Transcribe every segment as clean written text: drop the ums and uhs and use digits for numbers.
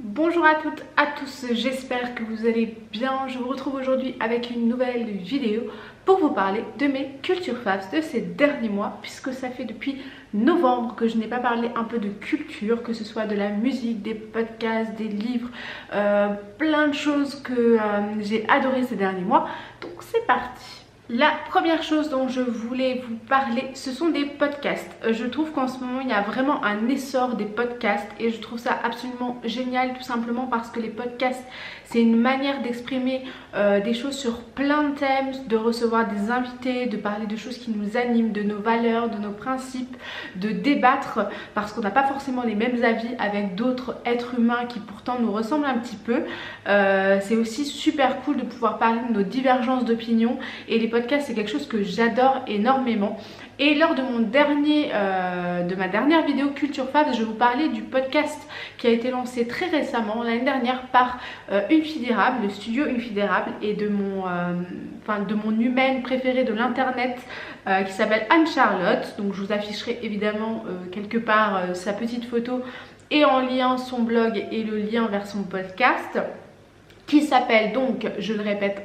Bonjour à toutes, à tous, j'espère que vous allez bien. Je vous retrouve aujourd'hui avec une nouvelle vidéo pour vous parler de mes culture faves de ces derniers mois, puisque ça fait depuis novembre que je n'ai pas parlé un peu de culture, que ce soit de la musique, des podcasts, des livres, plein de choses que j'ai adoré ces derniers mois. Donc c'est parti. La première chose dont je voulais vous parler, ce sont des podcasts. Je trouve qu'en ce moment, il y a vraiment un essor des podcasts et je trouve ça absolument génial, tout simplement parce que les podcasts, c'est une manière d'exprimer des choses sur plein de thèmes, de recevoir des invités, de parler de choses qui nous animent, de nos valeurs, de nos principes, de débattre parce qu'on n'a pas forcément les mêmes avis avec d'autres êtres humains qui pourtant nous ressemblent un petit peu. C'est aussi super cool de pouvoir parler de nos divergences d'opinion et les podcasts, c'est quelque chose que j'adore énormément. Et lors de ma dernière vidéo Culture Faves, je vous parlais du podcast qui a été lancé très récemment, l'année dernière, par Une Fille d'Érable, le studio Une Fille d'Érable, et de mon humaine préférée de l'internet qui s'appelle Anne-Charlotte. Donc je vous afficherai évidemment quelque part sa petite photo et en lien son blog et le lien vers son podcast qui s'appelle donc, je le répète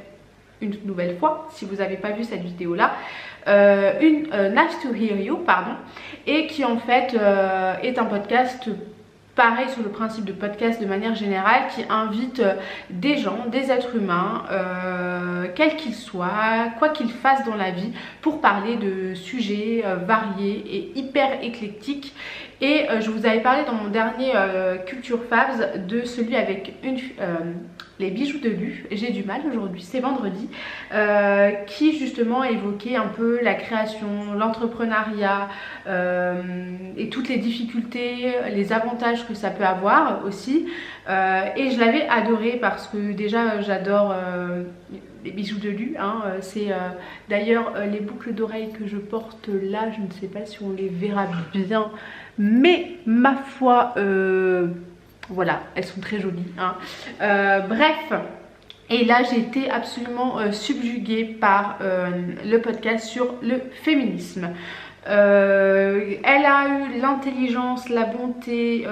une nouvelle fois, si vous n'avez pas vu cette vidéo là, Nice to Hear You, pardon, et qui en fait est un podcast pareil sur le principe de podcast de manière générale, qui invite des gens, des êtres humains, quels qu'ils soient, quoi qu'ils fassent dans la vie, pour parler de sujets variés et hyper éclectiques. Et je vous avais parlé dans mon dernier Culture Faves de celui avec les bijoux de Lu, j'ai du mal aujourd'hui, c'est vendredi, qui justement évoquait un peu la création, l'entrepreneuriat et toutes les difficultés, les avantages que ça peut avoir aussi. Et je l'avais adoré parce que déjà j'adore les bijoux de Lu, hein. C'est d'ailleurs les boucles d'oreilles que je porte là, je ne sais pas si on les verra bien, mais ma foi... voilà, elles sont très jolies, hein. Bref, et là j'ai été absolument subjuguée par le podcast sur le féminisme. Elle a eu l'intelligence, la bonté,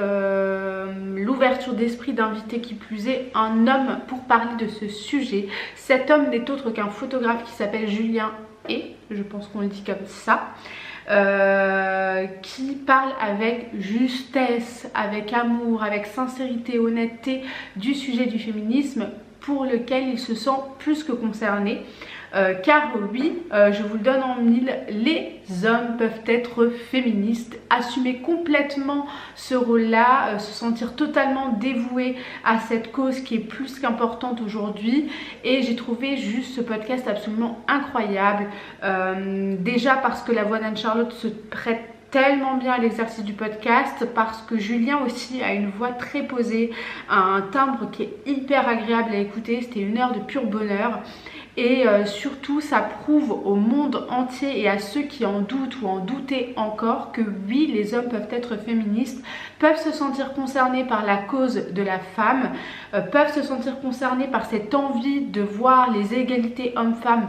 l'ouverture d'esprit d'inviter qui plus est un homme pour parler de ce sujet. Cet homme n'est autre qu'un photographe qui s'appelle Julien et je pense qu'on le dit comme ça. Qui parle avec justesse, avec amour, avec sincérité, honnêteté du sujet du féminisme pour lequel il se sent plus que concerné. Car oui, je vous le donne en mille, les hommes peuvent être féministes, assumer complètement ce rôle-là, se sentir totalement dévoués à cette cause qui est plus qu'importante aujourd'hui. Et j'ai trouvé juste ce podcast absolument incroyable. Déjà parce que la voix d'Anne-Charlotte se prête tellement bien à l'exercice du podcast, parce que Julien aussi a une voix très posée, un timbre qui est hyper agréable à écouter. C'était une heure de pur bonheur. Et surtout ça prouve au monde entier et à ceux qui en doutent ou en doutaient encore que oui, les hommes peuvent être féministes, peuvent se sentir concernés par la cause de la femme, peuvent se sentir concernés par cette envie de voir les égalités hommes-femmes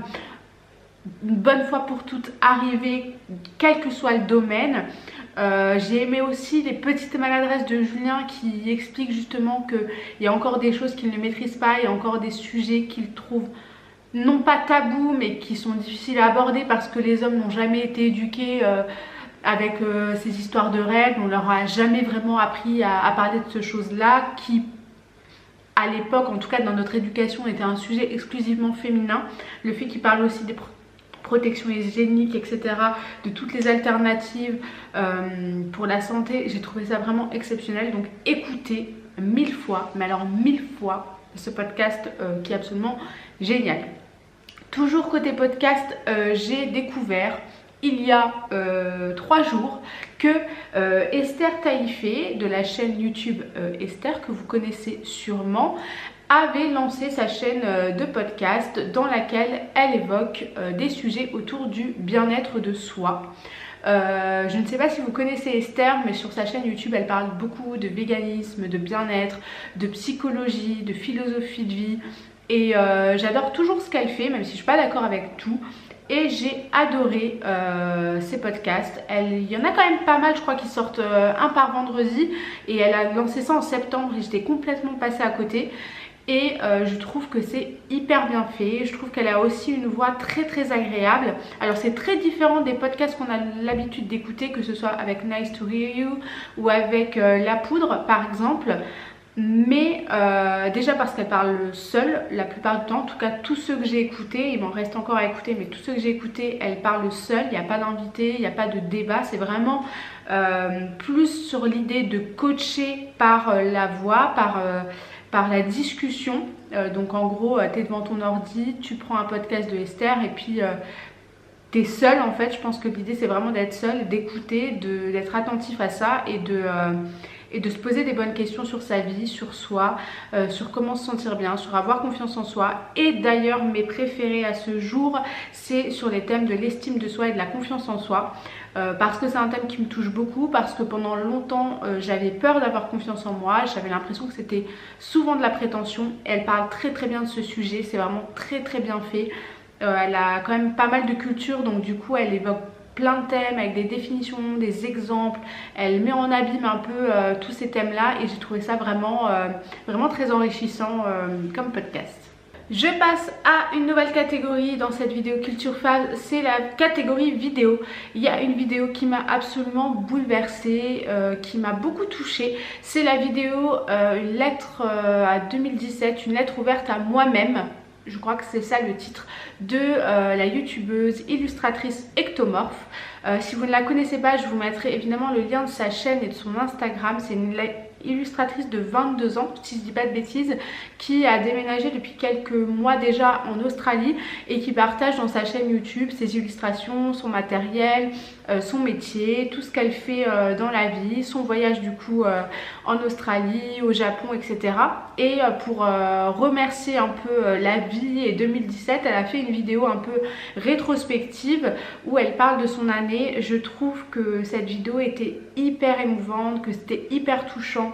une bonne fois pour toutes arriver, quel que soit le domaine. J'ai aimé aussi les petites maladresses de Julien qui expliquent justement qu'il y a encore des choses qu'il ne maîtrise pas, il y a encore des sujets qu'il trouve non pas tabous mais qui sont difficiles à aborder parce que les hommes n'ont jamais été éduqués avec ces histoires de règles. On leur a jamais vraiment appris à parler de ces choses-là qui, à l'époque, en tout cas dans notre éducation, était un sujet exclusivement féminin. Le fait qu'ils parlent aussi des protections hygiéniques, etc., de toutes les alternatives pour la santé, j'ai trouvé ça vraiment exceptionnel. Donc écoutez 1000 fois, mais alors 1000 fois, ce podcast qui est absolument génial. Toujours côté podcast, j'ai découvert il y a 3 jours que Esther Taïfé de la chaîne YouTube Esther, que vous connaissez sûrement, avait lancé sa chaîne de podcast dans laquelle elle évoque des sujets autour du bien-être de soi. Je ne sais pas si vous connaissez Esther, mais sur sa chaîne YouTube elle parle beaucoup de véganisme, de bien-être, de psychologie, de philosophie de vie. Et j'adore toujours ce qu'elle fait, même si je ne suis pas d'accord avec tout. et j'ai adoré ces podcasts. Il y en a quand même pas mal, je crois, qui sortent un par vendredi, et elle a lancé ça en septembre et j'étais complètement passée à côté. Et je trouve que c'est hyper bien fait. Je trouve qu'elle a aussi une voix très très agréable. Alors c'est très différent des podcasts qu'on a l'habitude d'écouter, que ce soit avec Nice to Hear You ou avec La Poudre par exemple. Mais déjà parce qu'elle parle seule la plupart du temps. En tout cas tous ceux que j'ai écoutés, il m'en reste encore à écouter, mais tous ceux que j'ai écoutés, elle parle seule. Il n'y a pas d'invité, il n'y a pas de débat. C'est vraiment plus sur l'idée de coacher par la voix, par la discussion. Donc en gros, tu es devant ton ordi, tu prends un podcast de Esther et puis tu es seul en fait. Je pense que l'idée c'est vraiment d'être seul, d'écouter, d'être attentif à ça et de se poser des bonnes questions sur sa vie, sur soi, sur comment se sentir bien, sur avoir confiance en soi. Et d'ailleurs mes préférés à ce jour, c'est sur les thèmes de l'estime de soi et de la confiance en soi. Parce que c'est un thème qui me touche beaucoup, parce que pendant longtemps j'avais peur d'avoir confiance en moi, j'avais l'impression que c'était souvent de la prétention. Elle parle très très bien de ce sujet, c'est vraiment très très bien fait. Elle a quand même pas mal de culture, donc du coup elle évoque plein de thèmes avec des définitions, des exemples. Elle met en abîme un peu tous ces thèmes là, et j'ai trouvé ça vraiment très enrichissant comme podcast. Je passe à une nouvelle catégorie dans cette vidéo Culture Fab, c'est la catégorie vidéo. Il y a une vidéo qui m'a absolument bouleversée, qui m'a beaucoup touchée. C'est la vidéo une lettre à 2017, une lettre ouverte à moi-même. Je crois que c'est ça le titre de la youtubeuse illustratrice Ectomorph. Si vous ne la connaissez pas, je vous mettrai évidemment le lien de sa chaîne et de son Instagram. C'est une illustratrice de 22 ans, si je dis pas de bêtises, qui a déménagé depuis quelques mois déjà en Australie et qui partage dans sa chaîne YouTube ses illustrations, son matériel, son métier, tout ce qu'elle fait dans la vie, son voyage du coup en Australie, au Japon, etc. Et pour remercier un peu la vie et 2017, elle a fait une vidéo un peu rétrospective où elle parle de son année. Je trouve que cette vidéo était hyper émouvante, que c'était hyper touchant,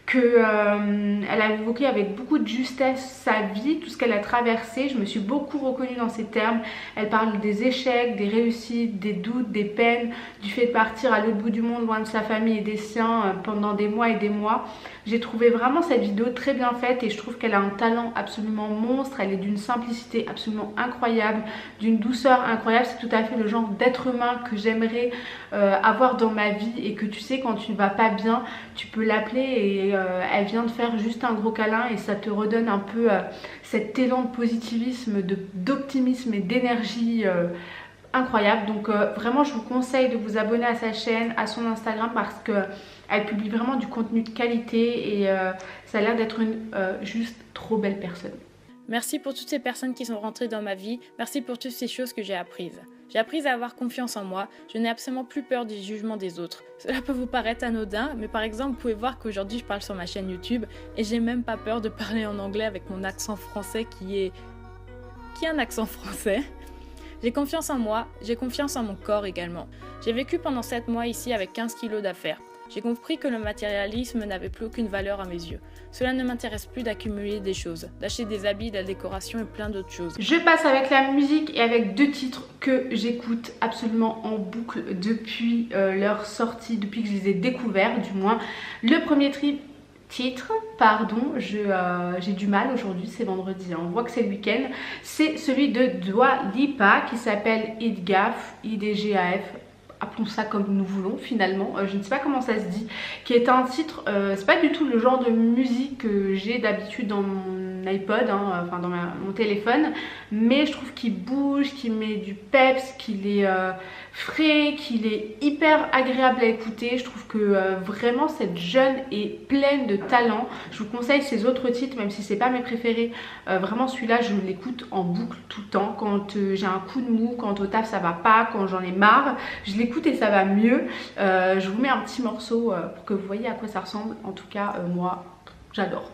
qu'elle a évoqué avec beaucoup de justesse sa vie, tout ce qu'elle a traversé. Je me suis beaucoup reconnue dans ces termes. Elle parle des échecs, des réussites, des doutes, des peines, du fait de partir à l'autre bout du monde, loin de sa famille et des siens pendant des mois et des mois. J'ai trouvé vraiment cette vidéo très bien faite et je trouve qu'elle a un talent absolument monstre. Elle est d'une simplicité absolument incroyable, d'une douceur incroyable. C'est tout à fait le genre d'être humain que j'aimerais avoir dans ma vie, et que tu sais, quand tu ne vas pas bien, tu peux l'appeler et elle vient de faire juste un gros câlin et ça te redonne un peu cet élan de positivisme, d'optimisme et d'énergie incroyable. Donc vraiment je vous conseille de vous abonner à sa chaîne, à son Instagram, parce que elle publie vraiment du contenu de qualité et ça a l'air d'être une juste trop belle personne. Merci pour toutes ces personnes qui sont rentrées dans ma vie, merci pour toutes ces choses que j'ai apprises. J'ai appris à avoir confiance en moi, je n'ai absolument plus peur du jugement des autres. Cela peut vous paraître anodin, mais par exemple, vous pouvez voir qu'aujourd'hui je parle sur ma chaîne YouTube et j'ai même pas peur de parler en anglais avec mon accent français qui est un accent français. J'ai confiance en moi, j'ai confiance en mon corps également. J'ai vécu pendant 7 mois ici avec 15 kilos d'affaires. J'ai compris que le matérialisme n'avait plus aucune valeur à mes yeux. Cela ne m'intéresse plus d'accumuler des choses, d'acheter des habits, de la décoration et plein d'autres choses. Je passe avec la musique et avec 2 titres que j'écoute absolument en boucle depuis leur sortie, depuis que je les ai découverts du moins. Le premier titre, pardon, j'ai du mal aujourd'hui, c'est vendredi, hein, on voit que c'est le week-end. C'est celui de Dua Lipa qui s'appelle IDGAF, IDGAF. Appelons ça comme nous voulons finalement, je ne sais pas comment ça se dit, qui est un titre, c'est pas du tout le genre de musique que j'ai d'habitude dans mon iPod, hein, enfin dans mon téléphone, mais je trouve qu'il bouge, qu'il met du peps, qu'il est frais, qu'il est hyper agréable à écouter. Je trouve que vraiment cette jeune est pleine de talent. Je vous conseille ses autres titres, même si c'est pas mes préférés. Vraiment celui-là je l'écoute en boucle tout le temps, quand j'ai un coup de mou, quand au taf ça va pas, quand j'en ai marre, je l'écoute et ça va mieux. Je vous mets un petit morceau pour que vous voyez à quoi ça ressemble. En tout cas moi j'adore.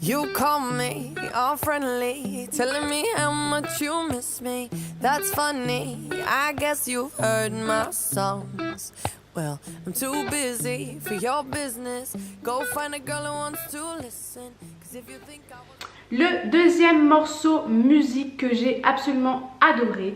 You call me all friendly, telling me how much you miss me. That's funny, I guess you've heard my songs. Well, I'm too busy for your business. Go find a girl who wants to listen. 'Cause if you think I was... Le deuxième morceau musique que j'ai absolument adoré,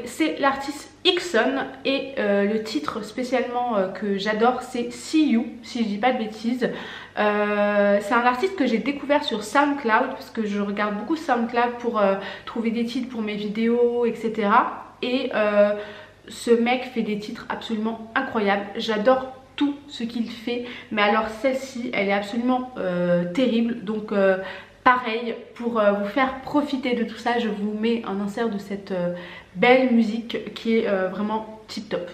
c'est l'artiste Ixon et le titre spécialement que j'adore c'est See You, si je dis pas de bêtises. C'est un artiste que j'ai découvert sur SoundCloud parce que je regarde beaucoup SoundCloud pour trouver des titres pour mes vidéos, etc. Et ce mec fait des titres absolument incroyables, j'adore tout ce qu'il fait, mais alors celle-ci elle est absolument terrible, donc pareil, pour vous faire profiter de tout ça, je vous mets un insert de cette belle musique qui est vraiment tip top.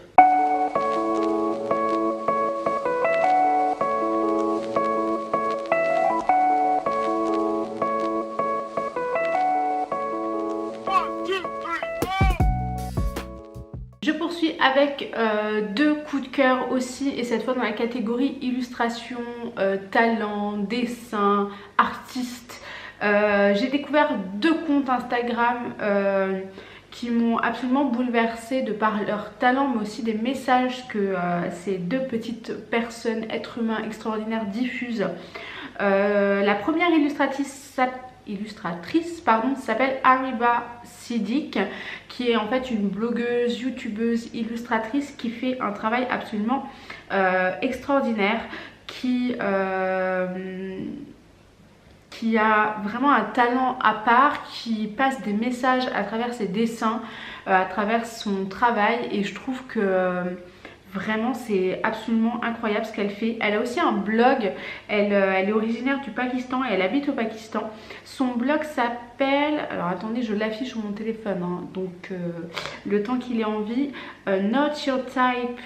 Je poursuis avec deux coups de cœur aussi, et cette fois dans la catégorie illustration, talent, dessin, artiste. J'ai découvert deux comptes Instagram qui m'ont absolument bouleversée de par leur talent, mais aussi des messages que ces deux petites personnes, êtres humains extraordinaires, diffusent. La première illustratrice s'appelle Ariba Siddiq, qui est en fait une blogueuse, youtubeuse, illustratrice qui fait un travail absolument extraordinaire, qui a vraiment un talent à part, qui passe des messages à travers ses dessins, à travers son travail, et je trouve que vraiment c'est absolument incroyable ce qu'elle fait. Elle a aussi un blog, elle est originaire du Pakistan et elle habite au Pakistan. Son blog s'appelle, alors attendez je l'affiche sur mon téléphone hein, donc le temps qu'il est en vie, notyourtype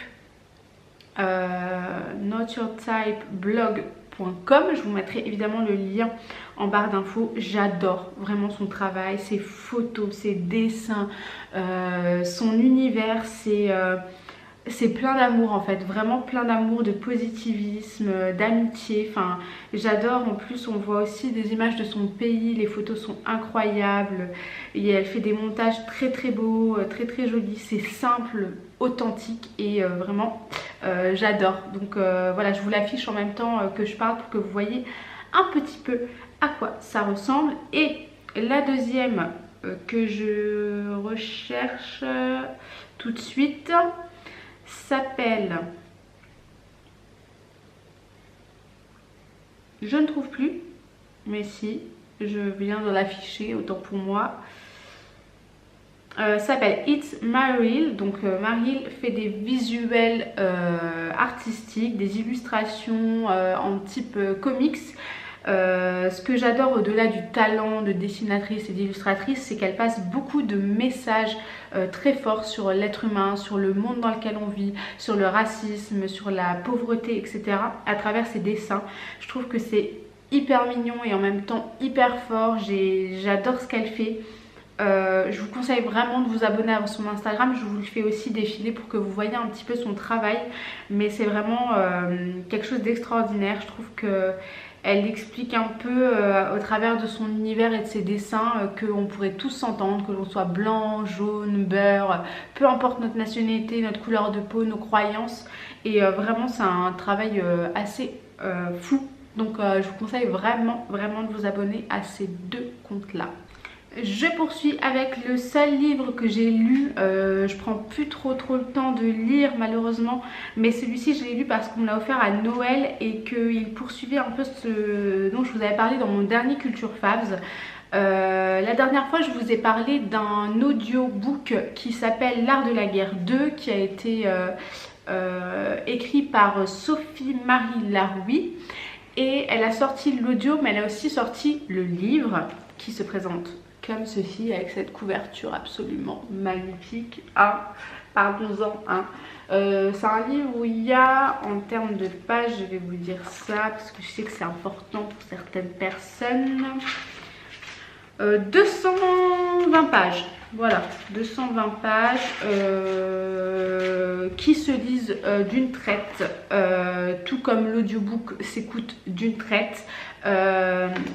blog.com. Je vous mettrai évidemment le lien en barre d'infos. J'adore vraiment son travail, ses photos, ses dessins, son univers, c'est plein d'amour en fait, vraiment plein d'amour, de positivisme, d'amitié. Enfin, j'adore. En plus, on voit aussi des images de son pays, les photos sont incroyables et elle fait des montages très très beaux, très très jolis. C'est simple, authentique et vraiment j'adore. Donc voilà, je vous l'affiche en même temps que je parle pour que vous voyez un petit peu à quoi ça ressemble. Et la deuxième que je recherche tout de suite s'appelle, je ne trouve plus, mais si, je viens de l'afficher, autant pour moi, s'appelle It's Mariel. Donc Mariel fait des visuels artistiques, des illustrations en type comics. Ce que j'adore au-delà du talent de dessinatrice et d'illustratrice, c'est qu'elle passe beaucoup de messages très forts sur l'être humain, sur le monde dans lequel on vit, sur le racisme, sur la pauvreté, etc. à travers ses dessins. Je trouve que c'est hyper mignon et en même temps hyper fort. J'adore ce qu'elle fait. Je vous conseille vraiment de vous abonner à son Instagram, je vous le fais aussi défiler pour que vous voyez un petit peu son travail, mais c'est vraiment quelque chose d'extraordinaire. Je trouve que elle explique un peu au travers de son univers et de ses dessins qu'on pourrait tous s'entendre, que l'on soit blanc, jaune, beurre, peu importe notre nationalité, notre couleur de peau, nos croyances, et vraiment c'est un travail assez fou. Donc je vous conseille vraiment de vous abonner à ces deux comptes là. Je poursuis avec le seul livre que j'ai lu. Je prends plus trop le temps de lire malheureusement, mais celui-ci je l'ai lu parce qu'on me l'a offert à Noël et qu'il poursuivait un peu ce dont je vous avais parlé dans mon dernier Culture Favs. La dernière fois je vous ai parlé d'un audiobook qui s'appelle L'Art de la Guerre 2, qui a été écrit par Sophie Marie Laroui, et elle a sorti l'audio mais elle a aussi sorti le livre qui se présente comme ceci, avec cette couverture absolument magnifique. Ah, parlons-en. Hein. C'est un livre où il y a, en termes de pages, je vais vous dire ça parce que je sais que c'est important pour certaines personnes, 220 pages. Voilà, 220 pages qui se lisent d'une traite, tout comme l'audiobook s'écoute d'une traite.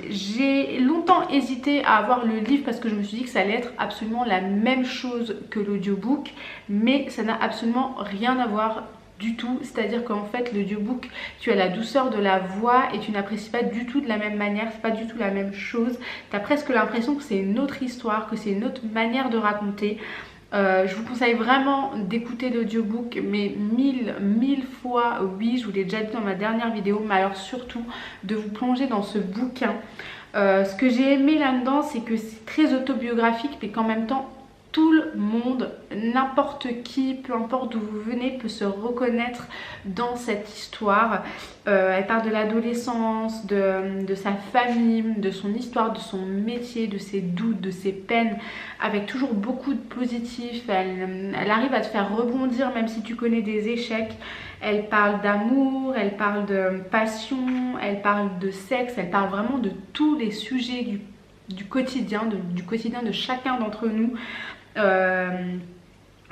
J'ai longtemps hésité à avoir le livre parce que je me suis dit que ça allait être absolument la même chose que l'audiobook, mais ça n'a absolument rien à voir. du tout, c'est-à-dire qu'en fait l'audiobook, tu as la douceur de la voix et tu n'apprécies pas du tout de la même manière, c'est pas du tout la même chose, tu as presque l'impression que c'est une autre histoire, que c'est une autre manière de raconter. Je vous conseille vraiment d'écouter l'audiobook, mais mille fois oui, je vous l'ai déjà dit dans ma dernière vidéo, mais alors surtout de vous plonger dans ce bouquin. Ce que j'ai aimé là-dedans, c'est que c'est très autobiographique, mais qu'en même temps, tout le monde, n'importe qui, peu importe d'où vous venez, peut se reconnaître dans cette histoire. Elle parle de l'adolescence, de sa famille, de son histoire, de son métier, de ses doutes, de ses peines, avec toujours beaucoup de positif. Elle arrive à te faire rebondir même si tu connais des échecs. Elle parle d'amour, elle parle de passion, elle parle de sexe, elle parle vraiment de tous les sujets du quotidien, du quotidien de chacun d'entre nous.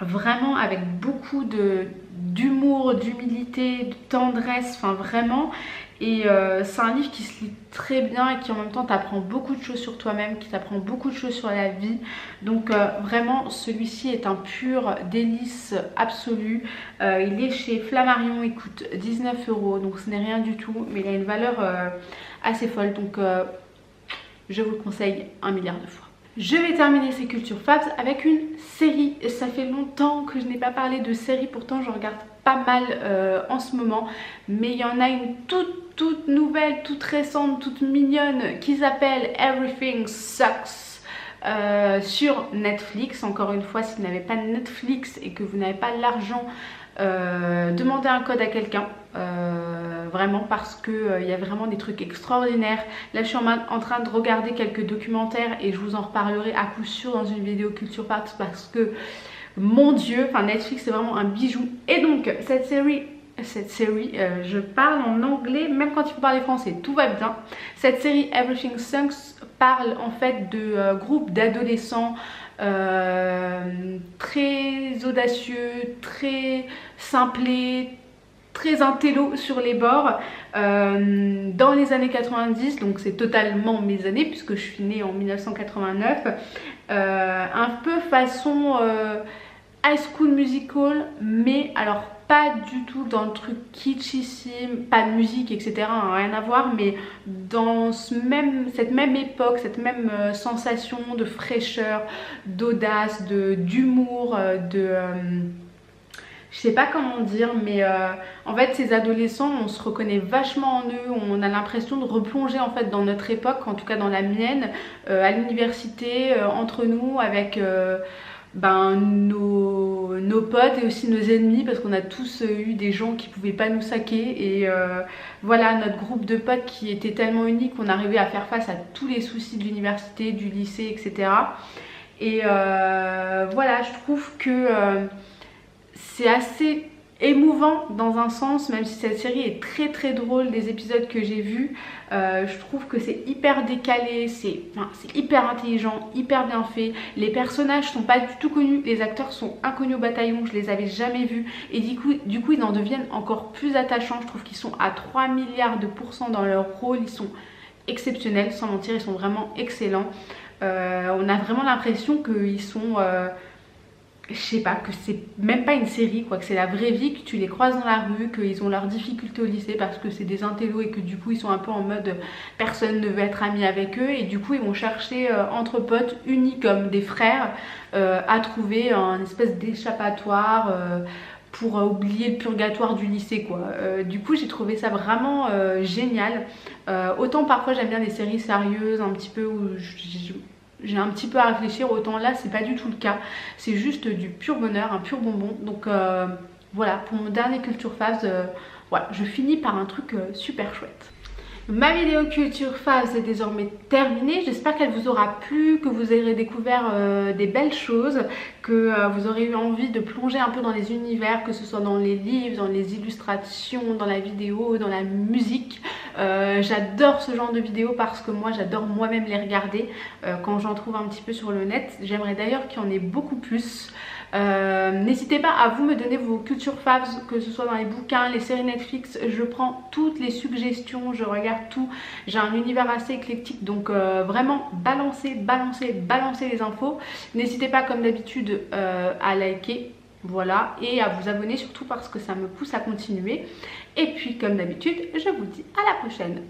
Vraiment avec beaucoup d'humour, d'humilité, de tendresse, enfin vraiment. Et c'est un livre qui se lit très bien et qui en même temps t'apprend beaucoup de choses sur toi-même, qui t'apprend beaucoup de choses sur la vie. Donc vraiment celui-ci est un pur délice absolu. Il est chez Flammarion, il coûte 19 €, donc ce n'est rien du tout, mais il a une valeur assez folle, donc je vous le conseille 1 milliard de fois. Je vais terminer ces Culture Fabs avec une série. Ça fait longtemps que je n'ai pas parlé de série, pourtant je regarde pas mal en ce moment. Mais il y en a une toute nouvelle, toute récente, toute mignonne qui s'appelle Everything Sucks sur Netflix. Encore une fois, si vous n'avez pas Netflix et que vous n'avez pas l'argent, demandez un code à quelqu'un. Vraiment parce que il y a vraiment des trucs extraordinaires. Là je suis en train de regarder quelques documentaires et je vous en reparlerai à coup sûr dans une vidéo Culture Fabs parce que mon dieu, enfin Netflix c'est vraiment un bijou. Et donc cette série, je parle en anglais même quand il faut parler français, tout va bien. Cette série Everything Sucks parle en fait de groupes d'adolescents très audacieux, très simplés, très intello sur les bords dans les années 90, donc c'est totalement mes années puisque je suis née en 1989, un peu façon High School Musical, mais alors pas du tout dans le truc kitschissime, pas de musique etc, hein, rien à voir, mais dans cette même époque, cette même sensation de fraîcheur, d'audace, d'humour, je sais pas comment dire, mais en fait ces adolescents, on se reconnaît vachement en eux, on a l'impression de replonger en fait dans notre époque, en tout cas dans la mienne, à l'université, entre nous, avec nos potes et aussi nos ennemis, parce qu'on a tous eu des gens qui pouvaient pas nous saquer, et voilà, notre groupe de potes qui était tellement unique qu'on arrivait à faire face à tous les soucis de l'université, du lycée, etc. Et voilà, je trouve que c'est assez émouvant dans un sens, même si cette série est très drôle. Des épisodes que j'ai vus, je trouve que c'est hyper décalé, c'est hyper intelligent, hyper bien fait. Les personnages sont pas du tout connus, les acteurs sont inconnus au bataillon, je les avais jamais vus, et du coup ils en deviennent encore plus attachants. Je trouve qu'ils sont à 3 milliards de % dans leur rôle, ils sont exceptionnels, sans mentir, ils sont vraiment excellents. On a vraiment l'impression qu'ils sont je sais pas, que c'est même pas une série quoi, que c'est la vraie vie, que tu les croises dans la rue, qu'ils ont leurs difficultés au lycée parce que c'est des intellos et que du coup ils sont un peu en mode personne ne veut être ami avec eux, et du coup ils vont chercher entre potes unis comme des frères à trouver un espèce d'échappatoire pour oublier le purgatoire du lycée quoi. Du coup j'ai trouvé ça vraiment génial. Autant parfois j'aime bien des séries sérieuses un petit peu où j'ai un petit peu à réfléchir, autant là c'est pas du tout le cas, c'est juste du pur bonheur, un pur bonbon. Donc voilà, pour mon dernier Culture Fabs, voilà, je finis par un truc super chouette. Ma vidéo Culture Fabs est désormais terminée, j'espère qu'elle vous aura plu, que vous aurez découvert des belles choses, que vous aurez eu envie de plonger un peu dans les univers, que ce soit dans les livres, dans les illustrations, dans la vidéo, dans la musique. J'adore ce genre de vidéos parce que moi j'adore moi-même les regarder quand j'en trouve un petit peu sur le net. J'aimerais d'ailleurs qu'il y en ait beaucoup plus. N'hésitez pas à vous me donner vos Culture Fabs, que ce soit dans les bouquins, les séries Netflix. Je prends toutes les suggestions, je regarde tout. J'ai un univers assez éclectique, donc vraiment balancez les infos. N'hésitez pas comme d'habitude à liker, Voilà, et à vous abonner surtout parce que ça me pousse à continuer. Et puis comme d'habitude, je vous dis à la prochaine.